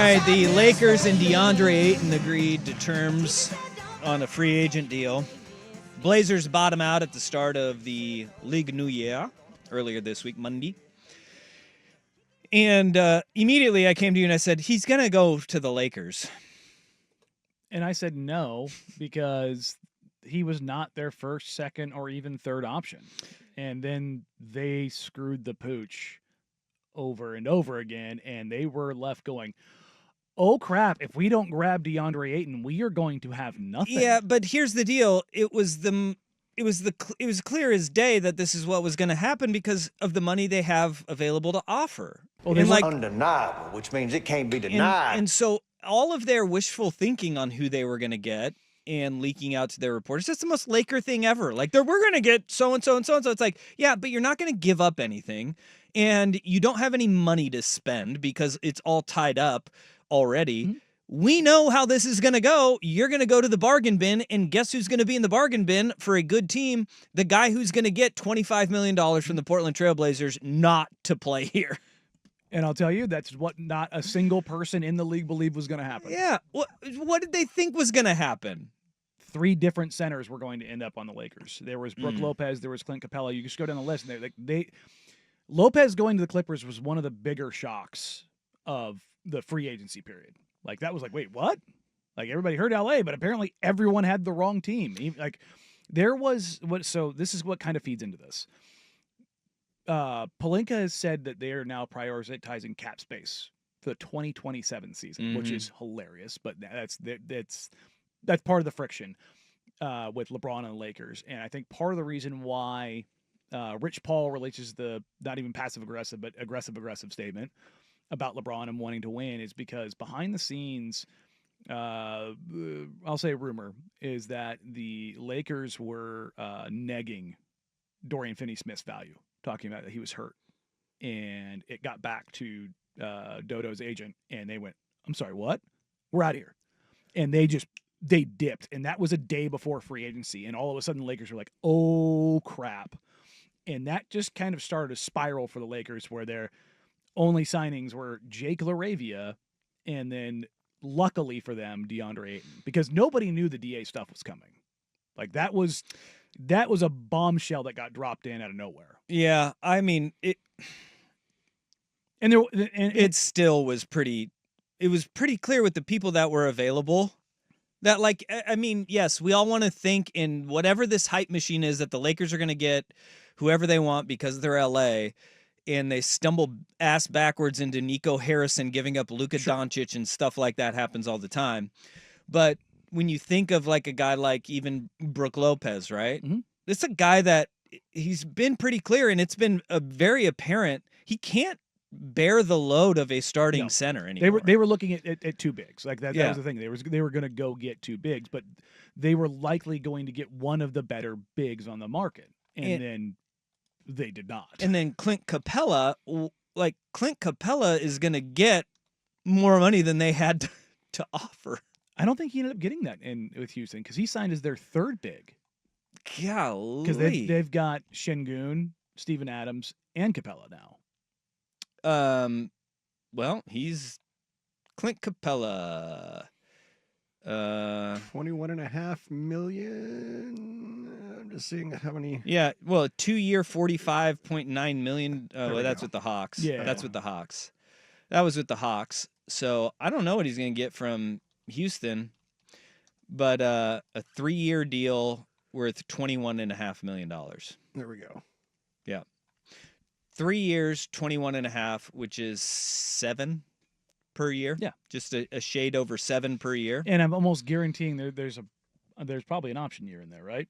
right, the Lakers and Deandre Ayton agreed to terms on a free agent deal. Blazers bottom out at the start of the Ligue New Year earlier this week, Monday. And immediately I came to you and I said, he's going to go to the Lakers. And I said no, because he was not their first, second, or even third option. And then they screwed the pooch over and over again, and they were left going, oh crap, if we don't grab Deandre Ayton, we are going to have nothing. Yeah, but here's the deal. It was clear as day that this is what was going to happen because of the money they have available to offer. Well, it's undeniable, which means it can't be denied. And so all of their wishful thinking on who they were going to get and leaking out to their reporters, that's the most Laker thing ever. Like, we're going to get so-and-so and so-and-so. It's like, yeah, but you're not going to give up anything. And you don't have any money to spend because it's all tied up already. Mm-hmm. We know how this is going to go. You're going to go to the bargain bin, and guess who's going to be in the bargain bin for a good team? The guy who's going to get $25 million from the Portland Trailblazers not to play here. And I'll tell you, that's what not a single person in the league believed was going to happen. Yeah. What did they think was going to happen? 3 different centers were going to end up on the Lakers. There was Brook Lopez. There was Clint Capella. You just go down the list, and Lopez going to the Clippers was one of the bigger shocks of the free agency period. Like, that was like, wait, what? Like, everybody heard LA, but apparently everyone had the wrong team. Like, there was so this is what kind of feeds into this. Pelinka has said that they are now prioritizing cap space for the 2027 season, which is hilarious, but that's part of the friction with LeBron and the Lakers. And I think part of the reason why Rich Paul releases the not even passive-aggressive, but aggressive statement about LeBron and wanting to win is because behind the scenes, I'll say rumor, is that the Lakers were negging Dorian Finney-Smith's value, talking about that he was hurt. And it got back to Dodo's agent, and they went, I'm sorry, what? We're out of here. And they dipped. And that was a day before free agency. And all of a sudden, the Lakers were like, oh, crap. And that just kind of started a spiral for the Lakers where their only signings were Jake LaRavia and then, luckily for them, Deandre Ayton. Because nobody knew the DA stuff was coming. Like, that was a bombshell that got dropped in out of nowhere. Yeah, I mean, it still was pretty clear with the people that were available that, like, I mean, yes, we all want to think in whatever this hype machine is that the Lakers are going to get whoever they want because they're LA, and they stumble ass backwards into Nico Harrison giving up Luka Doncic and stuff like that happens all the time. But when you think of like a guy like even Brook Lopez, right? Mm-hmm. It's a guy that he's been pretty clear, and it's been very apparent he can't bear the load of a starting center anymore. They were looking at 2 bigs. Like that was the thing. They were going to go get 2 bigs, but they were likely going to get one of the better bigs on the market, and then they did not. And then Clint Capella is going to get more money than they had to offer. I don't think he ended up getting that with Houston because he signed as their 3rd big. Golly. Because they've got Şengün, Steven Adams, and Capella now. Well, he's Clint Capella. $21.5 million. I'm just seeing how many. Yeah, well, 2-year, $45.9 million. That's with the Hawks. Yeah, that's with the Hawks. That was with the Hawks. So I don't know what he's going to get from Houston, but a 3-year deal worth $21.5 million. There we go. Yeah, 3 years, 21.5, which is 7 per year. Yeah, just a shade over 7 per year. And I'm almost guaranteeing there's probably an option year in there, right?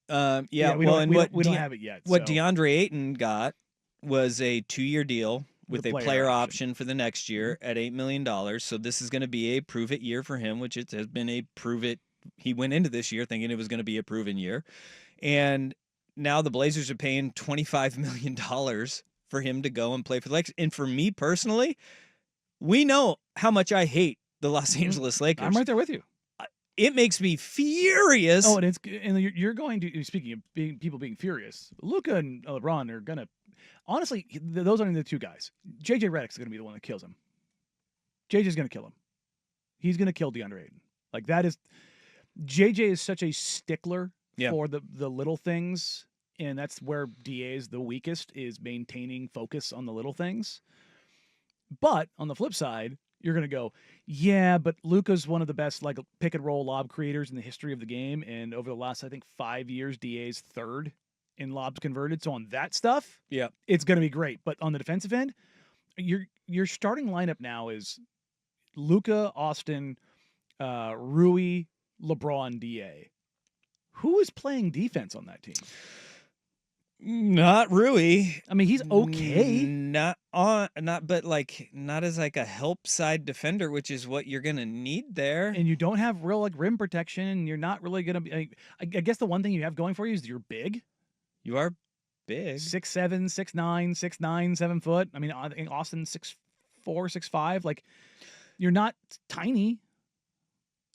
We don't have it yet. What Deandre Ayton got was a 2-year deal with a player option for the next year at $8 million. So this is going to be a prove-it year for him, which it has been a prove-it. He went into this year thinking it was going to be a proven year. And now the Blazers are paying $25 million for him to go and play for the Lakers. And for me personally, we know how much I hate the Los Angeles Lakers. I'm right there with you. It makes me furious. Oh, and you're going to, speaking of people being furious, Luka and LeBron are going to, honestly, those aren't the 2 guys. JJ Redick's going to be the one that kills him. JJ's going to kill him. He's going to kill Deandre Ayton. Like that is JJ is such a stickler for the little things, and that's where DA is the weakest, is maintaining focus on the little things. But on the flip side, you're going to go, yeah, but Luka's one of the best like pick and roll lob creators in the history of the game, and over the last I think 5 years, DA's third in lobs converted. So on that stuff, it's going to be great. But on the defensive end, your starting lineup now is Luka, Austin, Rui, LeBron, DA. Who is playing defense on that team? Not Rui. I mean, he's okay. Not as like a help side defender, which is what you're gonna need there. And you don't have real like rim protection, and you're not really gonna be. I guess the one thing you have going for you is you're big. You are big. 6'7", 6'9", 6'9", 7 foot. I mean, I think Austin's 6'4", 6'5". Like, you're not tiny.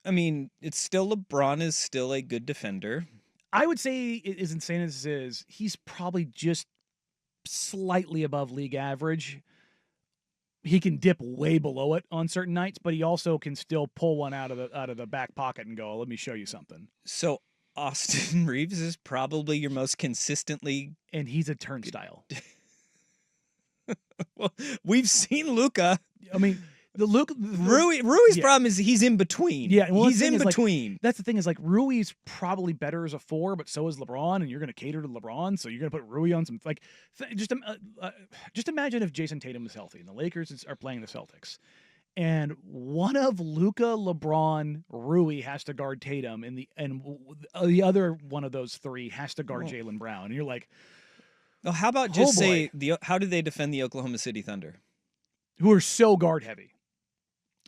I mean, it's still LeBron is still a good defender. I would say, as insane as this is, he's probably just slightly above league average. He can dip way below it on certain nights, but he also can still pull one out of the back pocket and go, "Let me show you something." So Austin Reeves is probably your most consistently, and he's a turnstile. Well, we've seen Luka. I mean, Rui's problem is he's in between. Yeah, well, he's in between. Like, that's the thing is like Rui's probably better as a 4, but so is LeBron, and you're going to cater to LeBron, so you're going to put Rui on some like. Just imagine if Jason Tatum was healthy and the Lakers are playing the Celtics, and one of Luka, LeBron, Rui has to guard Tatum, and the other one of those three has to guard Jaylen Brown, and you're like, well, how about just say how do they defend the Oklahoma City Thunder, who are so guard heavy?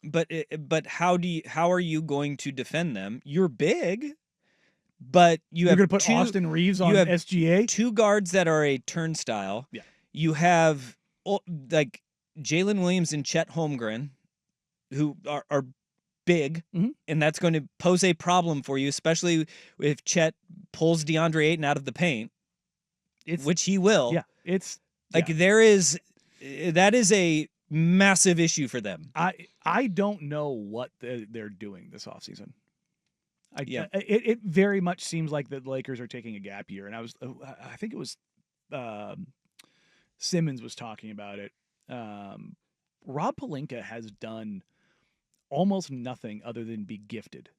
But how are you going to defend them? You're big, but you're going to put Austin Reeves on SGA. 2 guards that are a turnstile. Yeah, you have like Jalen Williams and Chet Holmgren, who are big, and that's going to pose a problem for you, especially if Chet pulls DeAndre Ayton out of the paint, which he will. Yeah, it's like that is a massive issue for them. I don't know what they're doing this offseason. It very much seems like the Lakers are taking a gap year, and I think it was Simmons was talking about it. Rob Pelinka has done almost nothing other than be gifted.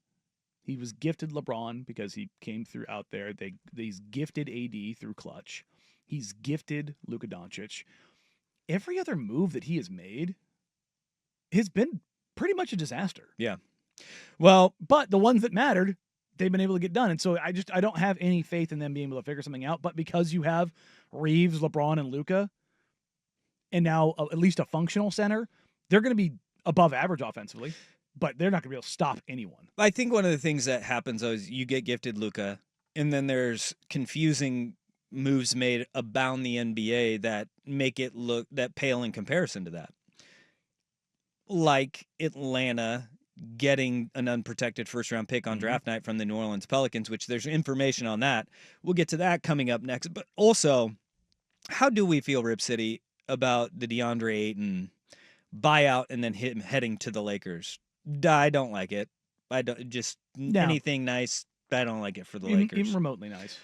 He was gifted LeBron because he came through out there. He's gifted AD through clutch. He's gifted Luka Doncic. Every other move that he has made has been pretty much a disaster. Yeah. Well, but the ones that mattered, they've been able to get done. And so I don't have any faith in them being able to figure something out. But because you have Reeves, LeBron, and Luka, and now at least a functional center, they're going to be above average offensively, but they're not going to be able to stop anyone. I think one of the things that happens though is you get gifted Luka, and then there's confusing moves made abound the NBA that make it look that pale in comparison to that. Like Atlanta getting an unprotected first-round pick on draft night from the New Orleans Pelicans, which there's information on that. We'll get to that coming up next. But also, how do we feel, Rip City, about the DeAndre Ayton buyout and then him heading to the Lakers? I don't like it. I don't anything nice. I don't like it for the Lakers. Even remotely nice.